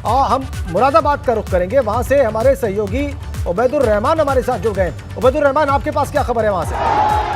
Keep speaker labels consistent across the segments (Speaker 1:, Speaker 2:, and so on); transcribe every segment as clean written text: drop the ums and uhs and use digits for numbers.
Speaker 1: हम मुरादाबाद का रुख करेंगे। वहां से हमारे सहयोगी उबैदुर रहमान हमारे साथ जुड़ गए। उबैदुर रहमान, आपके पास क्या खबर है वहां से?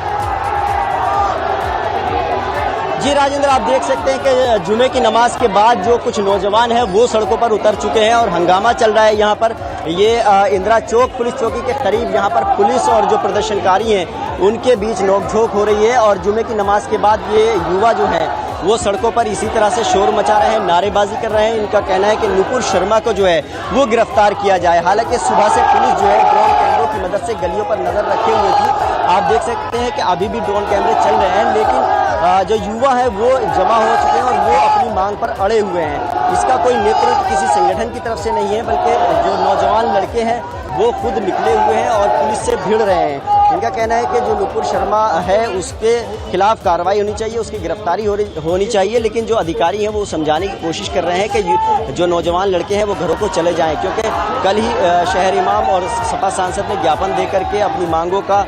Speaker 2: जी राजेंद्र, आप देख सकते हैं कि जुमे की नमाज के बाद जो कुछ नौजवान हैं वो सड़कों पर उतर चुके हैं और हंगामा चल रहा है यहाँ पर। ये इंदिरा चौक पुलिस चौकी के करीब यहाँ पर पुलिस और जो प्रदर्शनकारी हैं उनके बीच नोकझोंक हो रही है और जुमे की नमाज के बाद ये युवा जो है वो सड़कों पर इसी तरह से शोर मचा रहे हैं, नारेबाजी कर रहे हैं। इनका कहना है कि नुपुर शर्मा को जो है वो गिरफ्तार किया जाए। हालांकि सुबह से पुलिस जो है ड्रोन कैमरों की मदद से गलियों पर नजर रखे हुए थी। आप देख सकते हैं कि अभी भी ड्रोन कैमरे चल रहे हैं, लेकिन जो युवा है वो जमा हो चुके हैं और वो अपनी मांग पर अड़े हुए हैं। इसका कोई नेतृत्व किसी संगठन की तरफ से नहीं है, बल्कि जो नौजवान लड़के हैं वो खुद निकले हुए हैं और पुलिस से भिड़ रहे हैं। इनका कहना है कि जो नुपुर शर्मा है उसके खिलाफ कार्रवाई होनी चाहिए, उसकी गिरफ्तारी होनी चाहिए, लेकिन जो अधिकारी हैं वो समझाने की कोशिश कर रहे हैं कि जो नौजवान लड़के हैं वो घरों को चले जाएं, क्योंकि कल ही शहर इमाम और सपा सांसद ने ज्ञापन दे करके अपनी मांगों का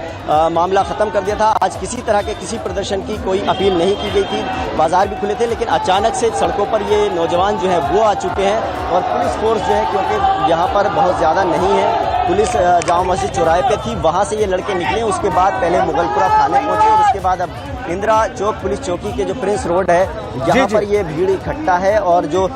Speaker 2: मामला ख़त्म कर दिया था। आज किसी तरह के किसी प्रदर्शन की कोई अपील नहीं की गई थी, बाजार भी खुले थे, लेकिन अचानक से सड़कों पर ये नौजवान जो है वो आ चुके हैं और पुलिस फोर्स जो है, क्योंकि यहाँ पर बहुत ज़्यादा नहीं है, पुलिस जामा मस्जिद चौराहे पे थी, वहाँ से ये लड़के निकले। उसके बाद पहले मुगलपुरा थाने पहुंचे और उसके बाद अब इंदिरा चौक पुलिस चौकी के जो प्रिंस रोड है यहाँ पर ये भीड़ इकट्ठा है और जो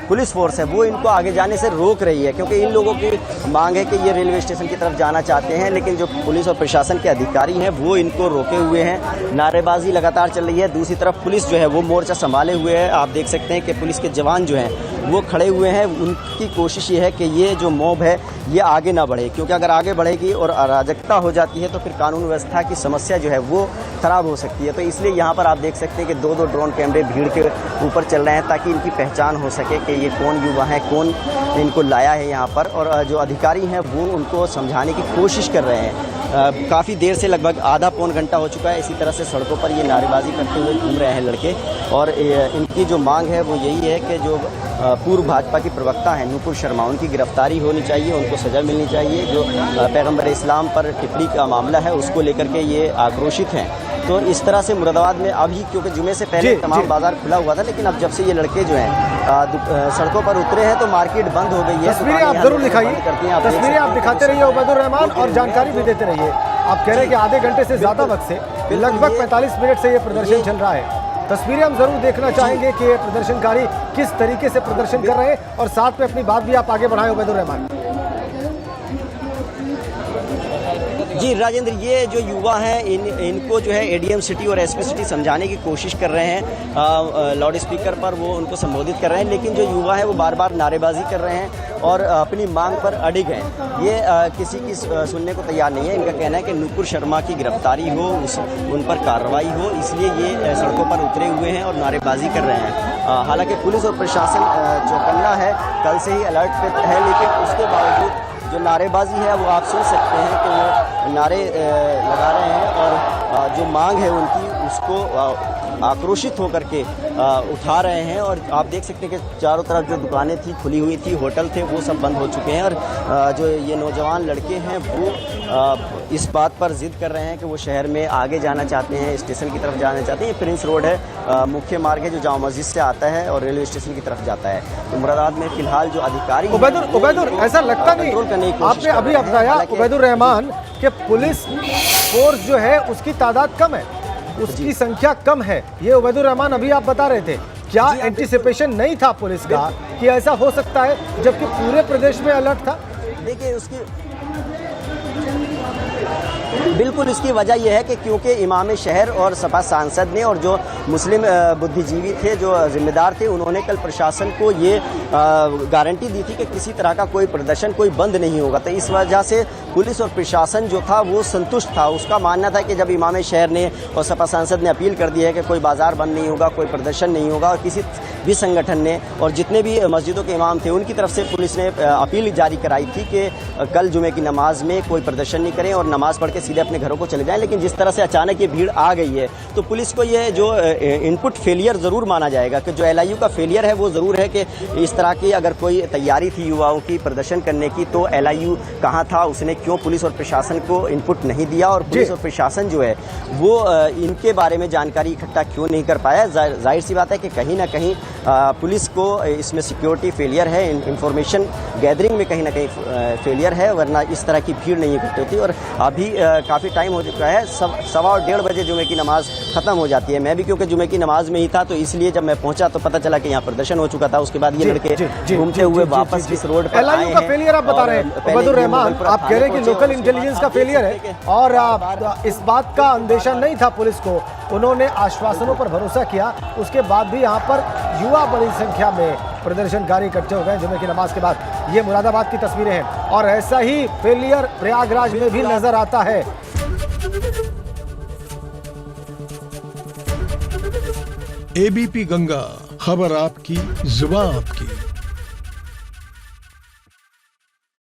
Speaker 2: पुलिस फोर्स है वो इनको आगे जाने से रोक रही है, क्योंकि इन लोगों की मांग है कि ये रेलवे स्टेशन की तरफ जाना चाहते हैं, लेकिन जो पुलिस और प्रशासन के अधिकारी हैं वो इनको रोके हुए हैं। नारेबाजी लगातार चल रही है। दूसरी तरफ पुलिस जो है वो मोर्चा संभाले हुए है। आप देख सकते हैं कि पुलिस के जवान जो हैं वो खड़े हुए हैं। उनकी कोशिश ये है कि ये जो मॉब है ये आगे ना बढ़े, क्योंकि अगर आगे बढ़ेगी और अराजकता हो जाती है तो फिर कानून व्यवस्था की समस्या जो है वो खराब हो सकती है। तो इसलिए यहाँ पर आप देख सकते हैं कि दो ड्रोन कैमरे भीड़ के ऊपर चल रहे हैं ताकि इनकी पहचान हो सके कि ये कौन युवा है, कौन इनको लाया है यहाँ पर। और जो अधिकारी हैं वो उनको समझाने की कोशिश कर रहे हैं। काफ़ी देर से, लगभग आधा पौन घंटा हो चुका है, इसी तरह से सड़कों पर ये नारेबाजी करते हुए घूम रहे हैं लड़के। और इनकी जो मांग है वो यही है कि जो पूर्व भाजपा की प्रवक्ता हैं नुपुर शर्मा, उनकी गिरफ्तारी होनी चाहिए, उनको सज़ा मिलनी चाहिए। जो पैगंबर इस्लाम पर टिप्पणी का मामला है उसको लेकर के ये आक्रोशित हैं। तो इस तरह से मुरादाबाद में अभी, क्योंकि जुमे से पहले तमाम बाजार खुला हुआ था, लेकिन अब जब से ये लड़के जो हैं सड़कों पर उतरे हैं तो मार्केट बंद हो गई है।
Speaker 1: तस्वीरें आप जरूर दिखाइए, तस्वीरें आप दिखाते रहिए उबैदुर रहमान और जानकारी भी देते रहिए। आप कह रहे हैं कि आधे घंटे से ज़्यादा वक्त से, लगभग 45 मिनट से ये प्रदर्शन चल रहा है। तस्वीरें हम जरूर देखना चाहेंगे कि प्रदर्शनकारी किस तरीके से प्रदर्शन कर रहे हैं और साथ में अपनी बात भी आप आगे बढ़ाएं उबैदुर रहमान।
Speaker 2: जी राजेंद्र, ये जो युवा हैं इनको जो है एडीएम सिटी और एसपी सिटी समझाने की कोशिश कर रहे हैं, लाउड स्पीकर पर वो उनको संबोधित कर रहे हैं, लेकिन जो युवा है वो बार बार नारेबाजी कर रहे हैं और अपनी मांग पर अडिग हैं। ये किसी की सुनने को तैयार नहीं है। इनका कहना है कि नुपुर शर्मा की गिरफ्तारी हो, उन पर कार्रवाई हो, इसलिए ये सड़कों पर उतरे हुए हैं और नारेबाजी कर रहे हैं। हालांकि पुलिस और प्रशासन चौकन्ना है, कल से ही अलर्ट पे है, लेकिन उसके बावजूद जो नारेबाजी है वो आप सुन सकते हैं कि वो नारे लगा रहे हैं और जो मांग है उनकी उसको आक्रोशित होकर के उठा रहे हैं। और आप देख सकते हैं कि चारों तरफ जो दुकानें थी खुली हुई थी, होटल थे, वो सब बंद हो चुके हैं। और जो ये नौजवान लड़के हैं वो इस बात पर जिद कर रहे हैं कि वो शहर में आगे जाना चाहते हैं, स्टेशन की तरफ जाना चाहते हैं। ये प्रिंस रोड है, मुख्य मार्ग है जो जामा मस्जिद से आता है और रेलवे स्टेशन की तरफ जाता है। तो मुरादाबाद में फिलहाल जो अधिकारी
Speaker 1: उबैदुर ऐसा लगता नहीं, आपने अभी बताया उबैदुर रहमान कि पुलिस फोर्स जो है उसकी तादाद कम है, उसकी संख्या कम है। ये उबैदुर रहमान अभी आप बता रहे थे, क्या एंटीसिपेशन नहीं था पुलिस का कि ऐसा हो सकता है, जबकि पूरे प्रदेश में अलर्ट था?
Speaker 2: देखिए उसकी बिल्कुल इसकी वजह यह है कि क्योंकि इमाम शहर और सपा सांसद ने और जो मुस्लिम बुद्धिजीवी थे, जो जिम्मेदार थे, उन्होंने कल प्रशासन को ये गारंटी दी थी कि किसी तरह का कोई प्रदर्शन, कोई बंद नहीं होगा। तो इस वजह से पुलिस और प्रशासन जो था वो संतुष्ट था। उसका मानना था कि जब इमाम शहर ने और सपा सांसद ने अपील कर दी है कि कोई बाजार बंद नहीं होगा, कोई प्रदर्शन नहीं होगा, और किसी भी संगठन ने और जितने भी मस्जिदों के इमाम थे उनकी तरफ से पुलिस ने अपील जारी कराई थी कि कल जुमे की नमाज में कोई प्रदर्शन नहीं करें और नमाज पढ़ के सीधे अपने घरों को चले जाएं। लेकिन जिस तरह से अचानक ये भीड़ आ गई है तो पुलिस को ये जो इनपुट फेलियर ज़रूर माना जाएगा कि जो एलआईयू का फेलियर है वो ज़रूर है कि इस तरह की अगर कोई तैयारी थी युवाओं की प्रदर्शन करने की तो एलआईयू कहाँ था, उसने क्यों पुलिस और प्रशासन को इनपुट नहीं दिया और पुलिस और प्रशासन जो है वो इनके बारे में जानकारी इकट्ठा क्यों नहीं कर पाया। जाहिर सी बात है कि कहीं ना कहीं पुलिस को इसमें सिक्योरिटी फेलियर है, इंफॉर्मेशन गैदरिंग में कहीं ना कहीं फेलियर है, वरना इस तरह की भीड़ नहीं इकट्ठी होती। और अभी काफ़ी टाइम हो चुका है, 1:15 और 1:30 बजे जुमे की नमाज ख़त्म हो जाती है। मैं भी क्योंकि जुमे की नमाज में ही था तो इसलिए जब मैं पहुंचा तो पता चला कि यहाँ प्रदर्शन हो चुका था। उसके बाद ये लड़के घूमते हुए वापस इस रोड पर
Speaker 1: एलआईयू का फेलियर आप बता रहे हैं उबैदुर रहमान, आप कह रहे हैं कि लोकल इंटेलिजेंस का फेलियर है और इस बात का अंदेशा नहीं था पुलिस को, उन्होंने आश्वासनों पर भरोसा किया, उसके बाद भी यहाँ पर युवा बड़ी संख्या में प्रदर्शनकारी इकट्ठे हो गए जुमे की नमाज के बाद। ये मुरादाबाद की तस्वीरें हैं और ऐसा ही फेलियर प्रयागराज में भी नजर आता है।
Speaker 3: एबीपी गंगा, खबर आपकी, जुबान आपकी।